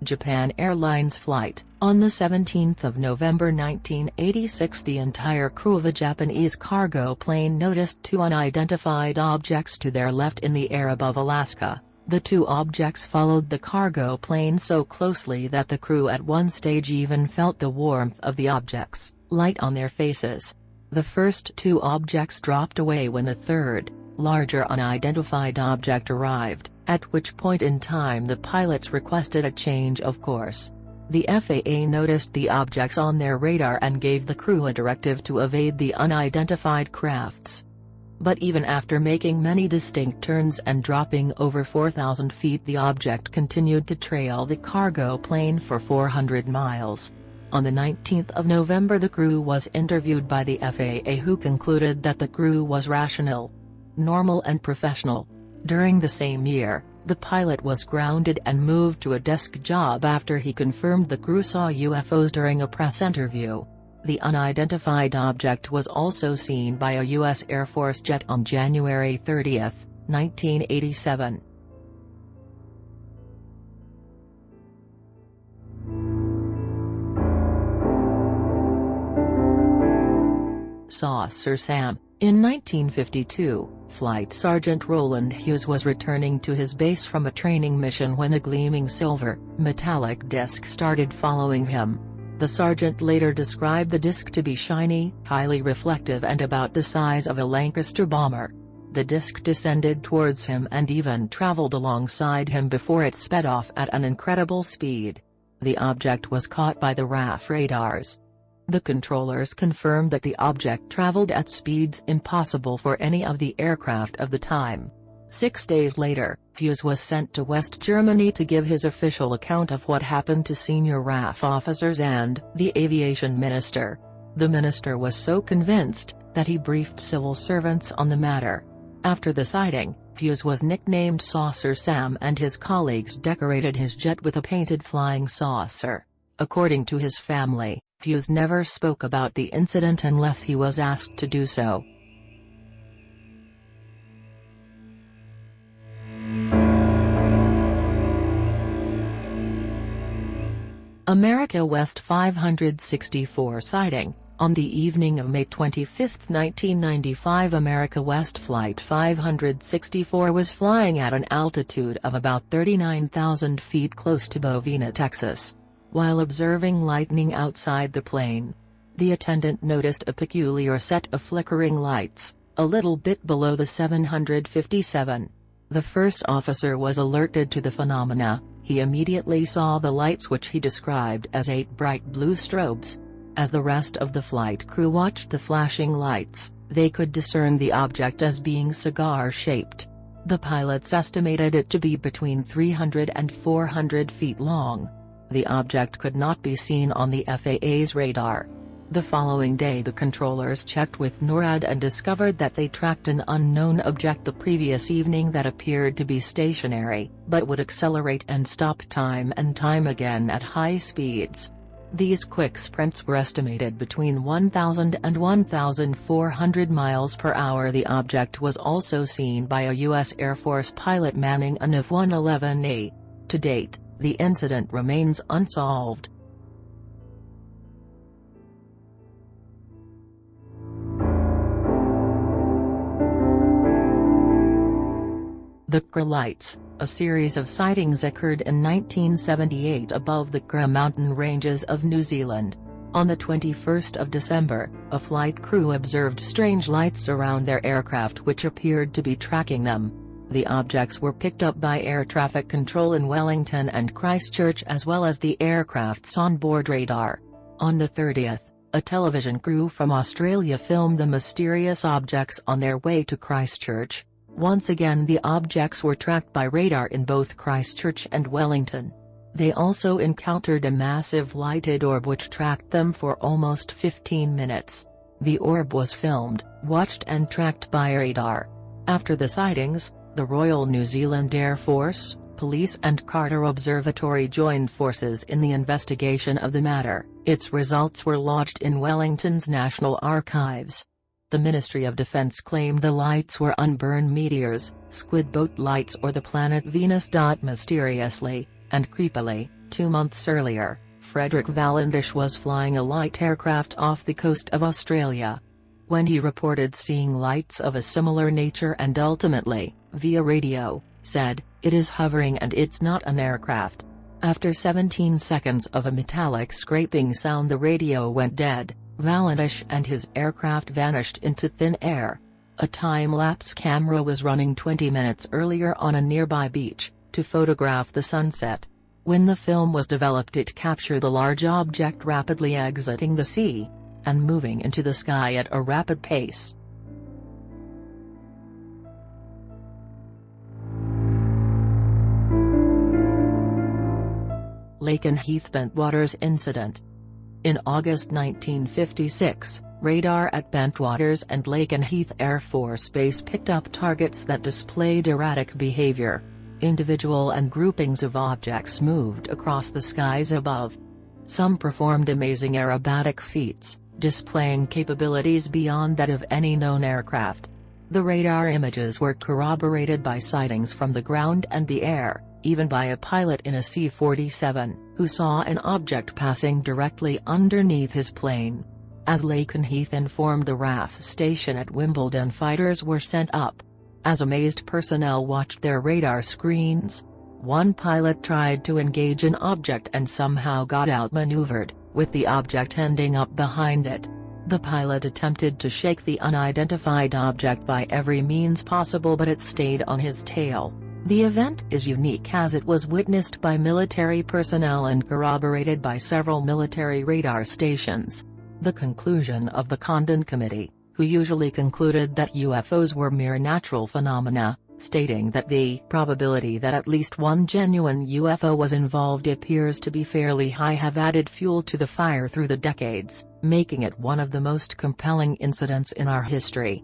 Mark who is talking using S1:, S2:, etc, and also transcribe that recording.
S1: Japan Airlines flight. On 17 November 1986, the entire crew of a Japanese cargo plane noticed two unidentified objects to their left in the air above Alaska. The two objects followed the cargo plane so closely that the crew at one stage even felt the warmth of the objects' light on their faces. The first two objects dropped away when the third, larger unidentified object arrived, at which point in time the pilots requested a change of course. The FAA noticed the objects on their radar and gave the crew a directive to evade the unidentified crafts. But even after making many distinct turns and dropping over 4,000 feet, the object continued to trail the cargo plane for 400 miles. On the 19th of November, the crew was interviewed by the FAA, who concluded that the crew was rational, normal and professional. During the same year, the pilot was grounded and moved to a desk job after he confirmed the crew saw UFOs during a press interview. The unidentified object was also seen by a U.S. Air Force jet on January 30, 1987. Saucer Sam. In 1952, Flight Sergeant Roland Hughes was returning to his base from a training mission when a gleaming silver, metallic disc started following him. The sergeant later described the disc to be shiny, highly reflective and about the size of a Lancaster bomber. The disc descended towards him and even traveled alongside him before it sped off at an incredible speed. The object was caught by the RAF radars. The controllers confirmed that the object traveled at speeds impossible for any of the aircraft of the time. 6 days later, Hughes was sent to West Germany to give his official account of what happened to senior RAF officers and the aviation minister. The minister was so convinced that he briefed civil servants on the matter. After the sighting, Hughes was nicknamed Saucer Sam and his colleagues decorated his jet with a painted flying saucer. According to his family, Hughes never spoke about the incident unless he was asked to do so. America West 564 sighting. On the evening of May 25, 1995, America West Flight 564 was flying at an altitude of about 39,000 feet close to Bovina, Texas. While observing lightning outside the plane, the attendant noticed a peculiar set of flickering lights, a little bit below the 757. The first officer was alerted to the phenomena. He immediately saw the lights, which he described as 8 bright blue strobes. As the rest of the flight crew watched the flashing lights, they could discern the object as being cigar-shaped. The pilots estimated it to be between 300 and 400 feet long. The object could not be seen on the FAA's radar. The following day, the controllers checked with NORAD and discovered that they tracked an unknown object the previous evening that appeared to be stationary, but would accelerate and stop time and time again at high speeds. These quick sprints were estimated between 1,000 and 1,400 miles per hour. The object was also seen by a U.S. Air Force pilot manning an F-111A. To date, the incident remains unsolved. The Kra Lights. A series of sightings occurred in 1978 above the Kra mountain ranges of New Zealand. On the 21st of December, a flight crew observed strange lights around their aircraft which appeared to be tracking them. The objects were picked up by air traffic control in Wellington and Christchurch as well as the aircraft's onboard radar. On the 30th, a television crew from Australia filmed the mysterious objects on their way to Christchurch. Once again, the objects were tracked by radar in both Christchurch and Wellington. They also encountered a massive lighted orb which tracked them for almost 15 minutes. The orb was filmed, watched and tracked by radar. After the sightings, the Royal New Zealand Air Force, Police and Carter Observatory joined forces in the investigation of the matter. Its results were lodged in Wellington's National Archives. The Ministry of Defense claimed the lights were unburned meteors, squid boat lights or the planet Venus. Mysteriously, and creepily, 2 months earlier, Frederick Vallandish was flying a light aircraft off the coast of Australia. When he reported seeing lights of a similar nature and ultimately, via radio, said, "It is hovering and it's not an aircraft." After 17 seconds of a metallic scraping sound, the radio went dead. Vallandish and his aircraft vanished into thin air. A time-lapse camera was running 20 minutes earlier on a nearby beach, to photograph the sunset. When the film was developed, it captured a large object rapidly exiting the sea and moving into the sky at a rapid pace. Lakenheath Bentwaters Incident. In August 1956, radar at Bentwaters and Lakenheath Air Force Base picked up targets that displayed erratic behavior. Individual and groupings of objects moved across the skies above. Some performed amazing aerobatic feats, displaying capabilities beyond that of any known aircraft. The radar images were corroborated by sightings from the ground and the air, even by a pilot in a C-47, who saw an object passing directly underneath his plane. As Lakenheath informed the RAF station at Wimbledon, fighters were sent up. As amazed personnel watched their radar screens, one pilot tried to engage an object and somehow got outmaneuvered, with the object ending up behind it. The pilot attempted to shake the unidentified object by every means possible, but it stayed on his tail. The event is unique as it was witnessed by military personnel and corroborated by several military radar stations. The conclusion of the Condon Committee, who usually concluded that UFOs were mere natural phenomena, stating that the probability that at least one genuine UFO was involved appears to be fairly high, have added fuel to the fire through the decades, making it one of the most compelling incidents in our history.